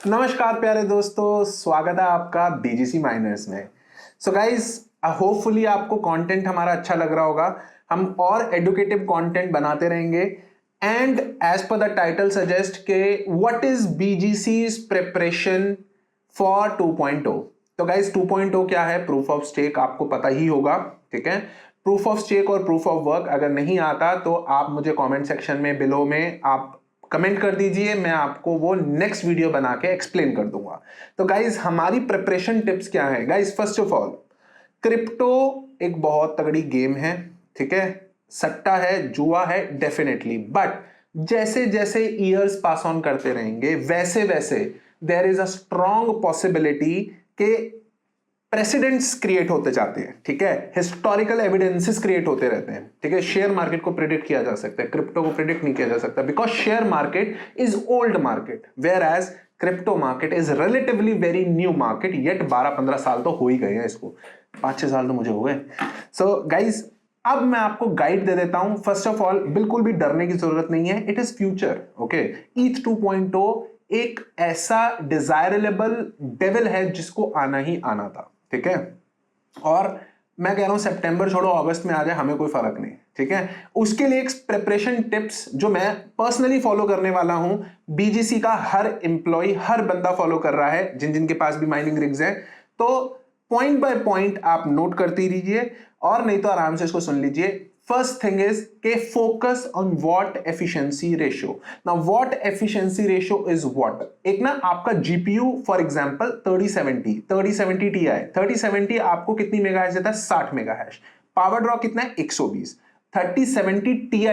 नमस्कार प्यारे दोस्तों, स्वागत है आपका बीजीसी माइनर्स में। सो गाइस, होपफुली आपको कंटेंट हमारा अच्छा लग रहा होगा। हम और एडुकेटिव कंटेंट बनाते रहेंगे and as per the title suggest के what is BGC's preparation for 2.0। तो गाइस 2.0 क्या है? प्रूफ ऑफ स्टेक आपको पता ही होगा, ठीक है। प्रूफ ऑफ स्टेक और प्रूफ ऑफ वर्क अगर नहीं आता तो आप मुझे कमेंट सेक्शन में बिलो में आप कमेंट कर दीजिए, मैं आपको वो नेक्स्ट वीडियो बना के एक्सप्लेन कर दूंगा। तो गाइज हमारी प्रिपरेशन टिप्स क्या है? Guys first of all, crypto एक बहुत तगड़ी गेम है, ठीक है। सट्टा है, जुआ है डेफिनेटली, बट जैसे जैसे ईयर्स पास ऑन करते रहेंगे वैसे वैसे there is a strong possibility के प्रेसिडेंट्स क्रिएट होते जाते हैं, ठीक है। हिस्टोरिकल एविडेंसेस क्रिएट होते रहते हैं, ठीक है। शेयर मार्केट को प्रिडिक्ट किया जा सकता है, क्रिप्टो को प्रिडिक्ट नहीं किया जा सकता, because share market is old market whereas crypto market is relatively very new market. Yet 12-15 साल तो हो ही गए हैं, इसको 5-6 साल तो मुझे हो गए। सो गाइज, अब मैं आपको गाइड दे देता हूं। फर्स्ट ऑफ ऑल, बिल्कुल भी डरने की जरूरत नहीं है, इट इज फ्यूचर, ओके। ईथ 2.0 एक ऐसा डिजायरेबल डेविल है जिसको आना ही आना था, ठीक है। और मैं कह रहा हूं सितंबर छोड़ो, अगस्त में आ जाए, हमें कोई फर्क नहीं, ठीक है। उसके लिए एक प्रिपरेशन टिप्स जो मैं पर्सनली फॉलो करने वाला हूं, बीजीसी का हर एम्प्लॉय, हर बंदा फॉलो कर रहा है, जिन जिन के पास भी माइनिंग रिग्स है। तो पॉइंट बाय पॉइंट आप नोट करते रहिए, और नहीं तो आराम से इसको सुन लीजिए। फर्स्ट थिंग इज के focus on what efficiency ratio. Now what efficiency ratio is what? एक ना आपका जीपीयू फॉर एग्जांपल 3070 Ti, 3070 आपको कितनी मेगाहर्ट्ज देता है? 60 मेगाहर्ट्ज। पावर ड्रॉ कितना है? 120। 3070 Ti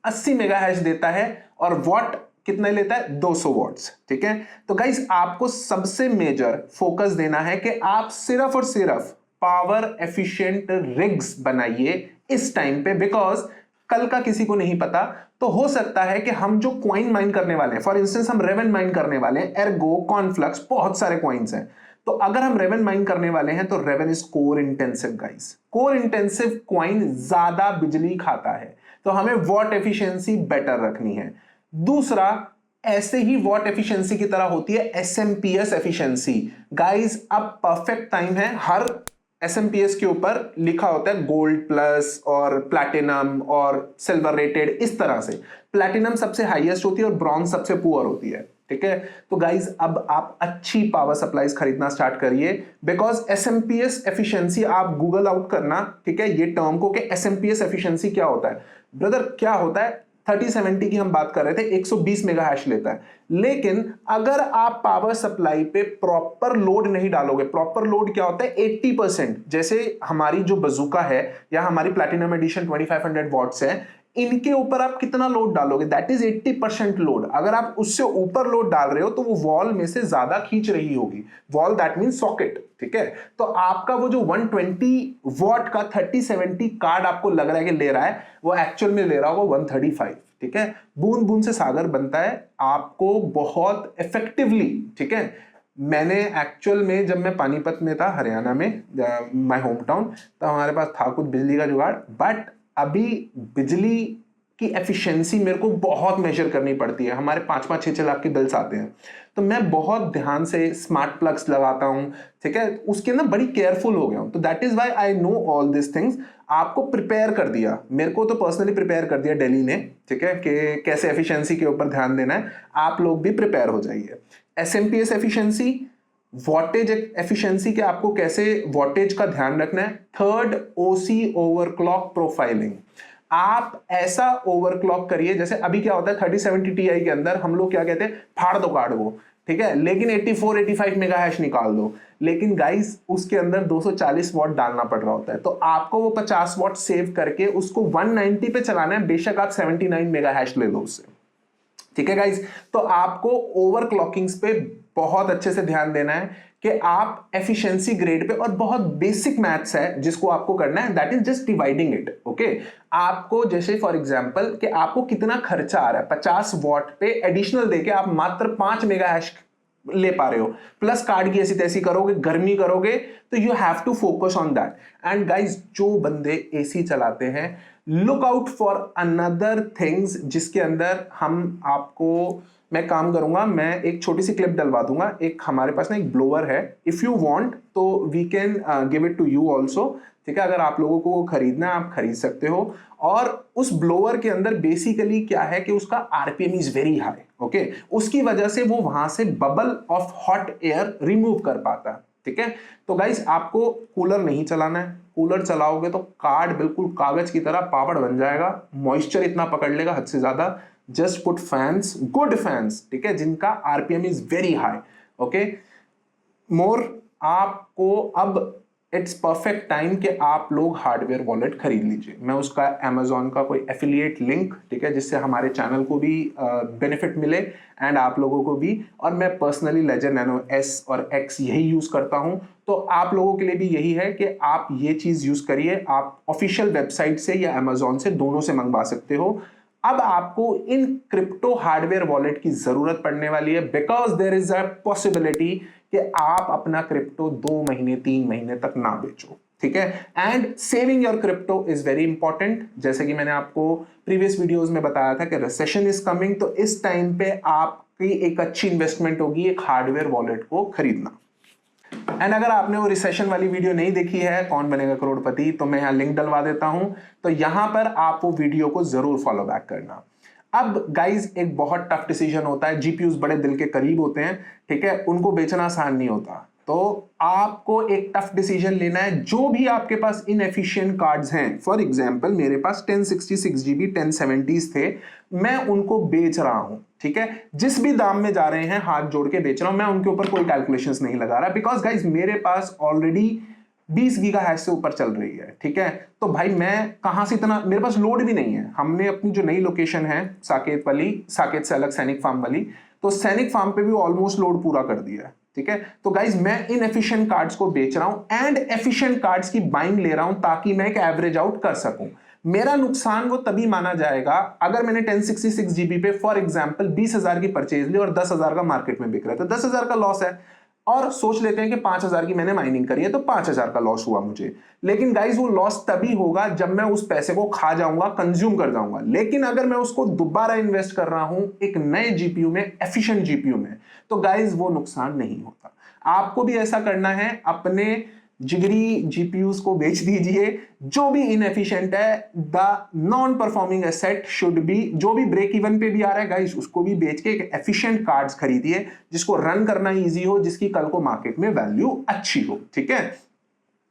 80 मेगाहर्ट्ज देता है, और वॉट कितना लेता है? 200 वॉट्स, ठीक है। तो गाइस आपको सबसे मेजर फोकस देना है कि आप सिर्फ और सिर्फ पावर एफिशिएंट रिग्स बनाइए इस टाइम पे, बिकॉज कल का किसी को नहीं पता। तो हो सकता है कि हम जो कॉइन माइन करने वाले हैं, फॉर इंस्टेंस हम रेवन माइन करने वाले हैं, एर्गो, कॉर्नफ्लक्स, बहुत सारे कॉइन्स हैं। तो अगर हम रेवन माइन करने वाले हैं तो Raven is core intensive guys. Core intensive coin ज्यादा बिजली खाता है, तो हमें वॉट एफिशिएंसी बेटर रखनी है। दूसरा, ऐसे ही वॉट एफिशिएंसी की तरह होती है एसएमपीएस एफिशिएंसी। गाइस अब परफेक्ट टाइम है, हर एसएमपीएस के ऊपर लिखा होता है गोल्ड प्लस और प्लैटिनम और सिल्वर रेटेड, इस तरह से। प्लैटिनम सबसे हाईएस्ट होती है और ब्रॉन्ज सबसे पुअर होती है, ठीक है। तो गाइज अब आप अच्छी पावर सप्लाईज खरीदना स्टार्ट करिए, बिकॉज एसएमपीएस एफिशिएंसी आप गूगल आउट करना, ठीक है, ये टर्म को कि एसएमपीएस एफिशिएंसी क्या होता है। ब्रदर क्या होता है? 3070 की हम बात कर रहे थे, 120 मेगाहर्ट्ज लेता है, लेकिन अगर आप पावर सप्लाई पे प्रॉपर लोड नहीं डालोगे, प्रॉपर लोड क्या होता है? 80%। जैसे हमारी जो बजूका है या हमारी प्लैटिनम एडिशन 2500 वॉट्स है, इनके ऊपर आप कितना लोड डालोगे? That is 80% load. अगर आप उससे ऊपर लोड डाल रहे हो तो वो वॉल में से ज्यादा खींच रही होगी। वॉल दैट मीन सॉकेट, ठीक है। तो आपका वो जो 120 वॉट का 3070 कार्ड आपको लग रहा है कि ले रहा है, वो एक्चुअल में ले रहा होगा 135, ठीक है। बूंद बूंद से सागर बनता है, आपको बहुत इफेक्टिवली, ठीक है। मैंने एक्चुअल में जब मैं पानीपत में था, हरियाणा में, माय होम टाउन, तो हमारे पास था कुछ बिजली का जुगाड़, बट अभी बिजली की एफिशिएंसी मेरे को बहुत मेजर करनी पड़ती है। हमारे 5-5, 6-6 लाख के बिल्स आते हैं, तो मैं बहुत ध्यान से स्मार्ट प्लग्स लगाता हूं, ठीक है। उसके ना बड़ी केयरफुल हो गया हूं, तो that is why I know all this things. आपको प्रिपेयर कर दिया, मेरे को तो पर्सनली प्रिपेयर कर दिया दिल्ली ने, ठीक है, कि कैसे एफिशिएंसी के ऊपर ध्यान देना है। आप लोग भी प्रिपेयर हो जाइए। एसएमपीएस एफिशिएंसी, वॉटेज एफिशिएंसी के आपको कैसे वॉटेज का ध्यान रखना है। थर्ड, ओसी ओवरक्लॉक प्रोफाइलिंग। आप ऐसा ओवरक्लॉक करिए, जैसे अभी क्या होता है 3070 Ti के अंदर हम लोग क्या कहते हैं, फाड़ दो कार्ड को, ठीक है, लेकिन 84-85 मेगाहर्ट्ज निकाल दो। लेकिन गाइस उसके अंदर 240 वॉट डालना पड़ रहा होता है, तो आपको वो 50 वॉट सेव करके उसको 190 पे चलाना है, बेशक आप 79 मेगाहर्ट्ज ले लो उससे, ठीक है गाइस। तो आपको ओवरक्लॉकिंग्स पे बहुत अच्छे से ध्यान देना है कि आप एफिशिएंसी ग्रेड पे, और बहुत बेसिक मैथ्स है जिसको आपको करना है, that is just dividing it, okay. आपको जैसे फॉर एग्जांपल कि आपको कितना खर्चा आ रहा है, 50 वॉट पे एडिशनल देके आप मात्र 5 मेगाहर्ट्ज ले पा रहे हो, प्लस कार्ड की ऐसी तैसी करोगे, गर्मी करोगे, तो you have to focus on that. And guys जो बंदे एसी चलाते हैं, look out for another things जिसके अंदर हम आपको मैं काम करूंगा, मैं एक छोटी सी क्लिप डलवा दूंगा। एक हमारे पास ना एक ब्लोअर है, इफ यू वांट तो we can give it to you also, ठीक है। अगर आप लोगों को खरीदना है आप खरीद सकते हो। और उस ब्लोअर के अंदर बेसिकली क्या है कि उसका RPM is very high, okay. उसकी वजह से वो वहां से bubble of hot air remove कर पाता है, ठीक है। तो गाइस आपको कूलर नहीं चलाना है, कूलर चलाओगे तो कार्ड बिल्कुल कागज की तरह पापड़ बन जाएगा, मॉइस्चर इतना पकड़ लेगा हद से ज्यादा। Just put fans, good fans, ठीक है, जिनका RPM is very high, okay. More आपको अब इट्स परफेक्ट टाइम कि आप लोग हार्डवेयर वॉलेट खरीद लीजिए। मैं उसका अमेजॉन का कोई एफिलिएट लिंक, ठीक है, जिससे हमारे चैनल को भी बेनिफिट मिले एंड आप लोगों को भी। और मैं पर्सनली लेजर नैनो एस और एक्स यही यूज करता हूं, तो आप लोगों के लिए भी यही है कि आप ये चीज यूज करिए। आप ऑफिशियल वेबसाइट से या अमेजॉन से, दोनों से मंगवा सकते हो। अब आपको इन क्रिप्टो हार्डवेयर वॉलेट की जरूरत पड़ने वाली है, because there is a possibility कि आप अपना क्रिप्टो 2 महीने 3 महीने तक ना बेचो, ठीक है। And saving your crypto is very important. जैसे कि मैंने आपको प्रीवियस वीडियोस में बताया था कि रिसेशन इज कमिंग, तो इस टाइम पे आपकी एक अच्छी इन्वेस्टमेंट होगी एक हार्डवेयर वॉलेट को खरीदना। एंड अगर आपने वो रिसेशन वाली वीडियो नहीं देखी है, कौन बनेगा करोड़पति, तो मैं यहाँ लिंक डलवा देता हूं, तो यहां पर आप वो वीडियो को जरूर फॉलो बैक करना। अब गाइज एक बहुत टफ डिसीजन होता है, जीपीयूज बड़े दिल के करीब होते हैं, ठीक है, उनको बेचना आसान नहीं होता। तो आपको एक टफ डिसीजन लेना है। जो भी आपके पास इनएफिशिएंट कार्ड्स हैं, फॉर एग्जांपल मेरे पास 1066 जीबी 1070s थे, मैं उनको बेच रहा हूं, ठीक है। जिस भी दाम में जा रहे हैं हाथ जोड़ के बेच रहा हूं, मैं उनके ऊपर कोई कैलकुलेशंस नहीं लगा रहा, बिकॉज गाइज मेरे पास ऑलरेडी 20 गीगाहर्ट्ज से ऊपर चल रही है, ठीक है। तो भाई मैं कहां से इतना, मेरे पास लोड भी नहीं है। हमने अपनी जो नई लोकेशन है साकेत वाली, साकेत से अलग सैनिक फार्म वाली, तो सैनिक फार्म पे भी ऑलमोस्ट लोड पूरा कर दिया है, ठीक है। तो गाइज मैं इनएफिशिएंट कार्ड्स को बेच रहा हूं एंड एफिशिएंट कार्ड्स की बाइंग ले रहा हूं, ताकि मैं एक एवरेज आउट कर सकूं। मेरा नुकसान वो तभी माना जाएगा अगर मैंने 1066 जीबी पे फॉर एग्जांपल 20,000 की परचेज ली और 10,000 का मार्केट में बिक रहा है, तो 10,000 का लॉस है। और सोच लेते हैं कि 5,000 की मैंने माइनिंग करी है, तो 5,000 का लॉस हुआ मुझे। लेकिन गाइज वो लॉस तभी होगा जब मैं उस पैसे को खा जाऊंगा, कंज्यूम कर जाऊंगा। लेकिन अगर मैं उसको दोबारा इन्वेस्ट कर रहा हूं एक नए जीपीयू में, एफिशिएंट जीपीयू में, तो गाइज वो नुकसान नहीं होता। आपको भी ऐसा करना है, अपने जिगरी जीपीयूज को बेच दीजिए। जो भी इनएफिशिएंट है, the non performing asset should be, जो भी ब्रेक इवन पे भी आ रहा है गाइस, उसको भी बेच के एक एफिशिएंट कार्ड्स खरीदिए, जिसको रन करना इजी हो, जिसकी कल को मार्केट में वैल्यू अच्छी हो, ठीक है।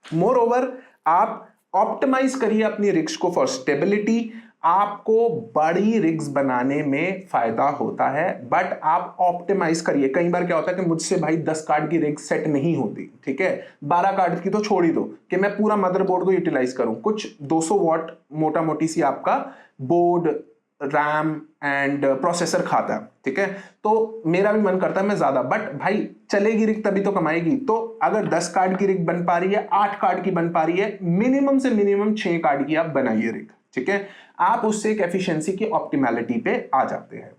मोर ओवर आप ऑप्टिमाइज करिए अपनी रिस्क को फॉर स्टेबिलिटी। आपको बड़ी रिग्स बनाने में फायदा होता है, बट आप ऑप्टिमाइज करिए। कई बार क्या होता है कि मुझसे भाई 10 कार्ड की रिग सेट नहीं होती, ठीक है, 12 कार्ड की तो छोड़ ही दो कि मैं पूरा मदरबोर्ड को यूटिलाइज करूं। कुछ 200 वॉट मोटा मोटी सी आपका बोर्ड, रैम एंड प्रोसेसर खाता है, ठीक है। तो मेरा भी मन करता है मैं ज्यादा, बट भाई चलेगी रिग तभी तो कमाएगी। तो अगर 10 कार्ड की रिग बन पा रही है, 8 कार्ड की बन पा रही है, मिनिमम से मिनिमम 6 कार्ड की आप बनाइए रिग, ठीक है। आप उससे एक एफिशिएंसी की ऑप्टिमैलिटी पे आ जाते हैं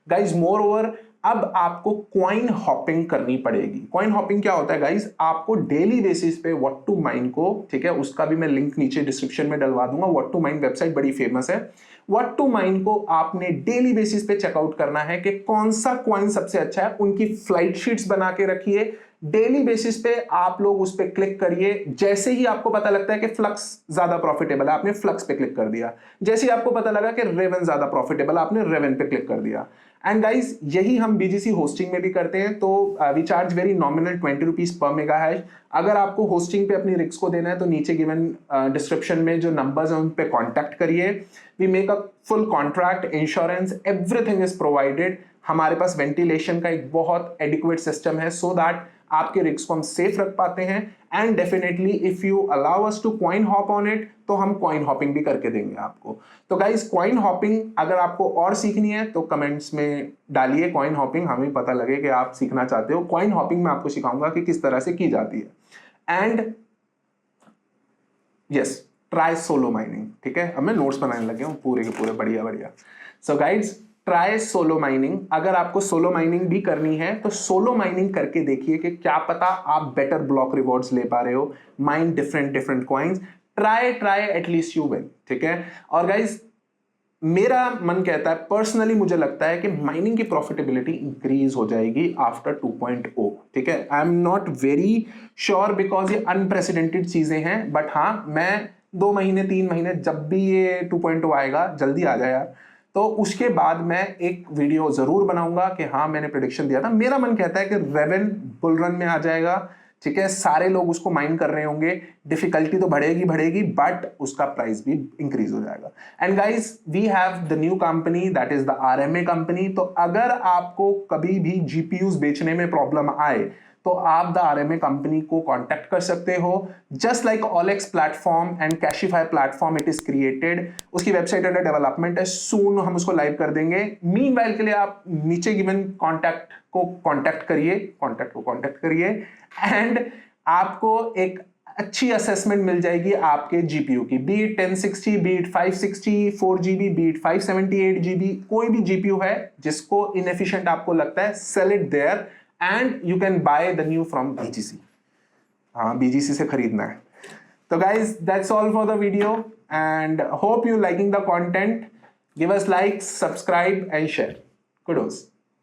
गाइज। मोर ओवर अब आपको कॉइन हॉपिंग करनी पड़ेगी। कॉइन हॉपिंग क्या होता है गाइज, आपको डेली बेसिस पे व्हाट टू माइन को, ठीक है, उसका भी मैं लिंक नीचे डिस्क्रिप्शन में डलवा दूंगा। व्हाट टू माइन वेबसाइट बड़ी फेमस है। व्हाट टू माइन को आपने डेली बेसिस पे चेकआउट करना है कि कौन सा कॉइन सबसे अच्छा है। उनकी फ्लाइट शीट्स बना के रखिए, डेली बेसिस पे आप लोग उस पे क्लिक करिए। जैसे ही आपको पता लगता है कि फ्लक्स ज्यादा प्रॉफिटेबल है, आपने फ्लक्स पे क्लिक कर दिया। जैसे ही आपको पता लगा कि रेवन ज्यादा प्रॉफिटेबल, आपने रेवन पे क्लिक कर दिया। एंड गाइज यही हम बीजीसी होस्टिंग में भी करते हैं। तो we charge very nominal 20 rupees per mega hash. अगर आपको होस्टिंग पे अपनी रिस्क को देना है तो नीचे गिवन डिस्क्रिप्शन में जो नंबर्स हैं उन पे कांटेक्ट करिए। We make a full contract, insurance, everything is provided. हमारे पास वेंटिलेशन का एक बहुत एडिक्वेट सिस्टम है, सो दैट आपके रिस्क को हम सेफ रख पाते हैं। And definitely if you allow us to coin hop on it, तो हम कॉइन हॉपिंग भी करके देंगे आपको। तो गाइस कॉइन हॉपिंग अगर आपको और सीखनी है तो कमेंट्स में डालिए कॉइन हॉपिंग, हमें पता लगे कि आप सीखना चाहते हो। कॉइन हॉपिंग में आपको सिखाऊंगा कि किस तरह से की जाती है। And yes, try solo mining, ठीक है। अब मैं नोट्स बनाने लगे हूं पूरे के पूरे, बढ़िया बढ़िया। सो गाइड्स, ट्राई सोलो माइनिंग। अगर आपको सोलो माइनिंग भी करनी है तो सोलो माइनिंग करके देखिए कि क्या पता आप बेटर ब्लॉक रिवॉर्ड्स ले पा रहे हो। Mine different different coins, try at least you will, ठीक है। और गाइज मेरा मन कहता है, पर्सनली मुझे लगता है कि माइनिंग की प्रॉफिटेबिलिटी इंक्रीज हो जाएगी आफ्टर 2.0। ठीक है, I am not very sure because ये अनप्रेसिडेंटेड चीजें हैं, बट हाँ मैं 2 महीने 3 महीने जब भी ये 2.0 आएगा, जल्दी आ जाए यार, तो उसके बाद मैं एक वीडियो जरूर बनाऊंगा कि हाँ मैंने प्रेडिक्शन दिया था। मेरा मन कहता है कि रेवन बुल रन में आ जाएगा। ठीक है, सारे लोग उसको माइन कर रहे होंगे, डिफिकल्टी तो बढ़ेगी बढ़ेगी, बट उसका प्राइस भी इंक्रीज हो जाएगा। And guys, we have the new company, that is the RMA company. तो अगर आपको कभी भी जीपीयूज बेचने में प्रॉब्लम आए तो आप द आरएमए कंपनी को कांटेक्ट कर सकते हो। Just like OLX platform and Cashify platform it is created, उसकी वेबसाइट अंडर डेवलपमेंट है, सून हम उसको लाइव कर देंगे। मीनवाइल के लिए आप नीचे गिवन कॉन्टैक्ट को कांटेक्ट करिए एंड आपको एक अच्छी असेसमेंट मिल जाएगी आपके जीपीयू की, beat 1060, beat 560, 4GB, beat 578GB, कोई भी जीपीयू है जिसको इनएफिशिएंट आपको लगता है, sell it there and you can buy the new from BGC. हाँ, बीजीसी से खरीदना है। तो guys, that's all for the video and hope you liking the content. Give us like, subscribe and share. Kudos.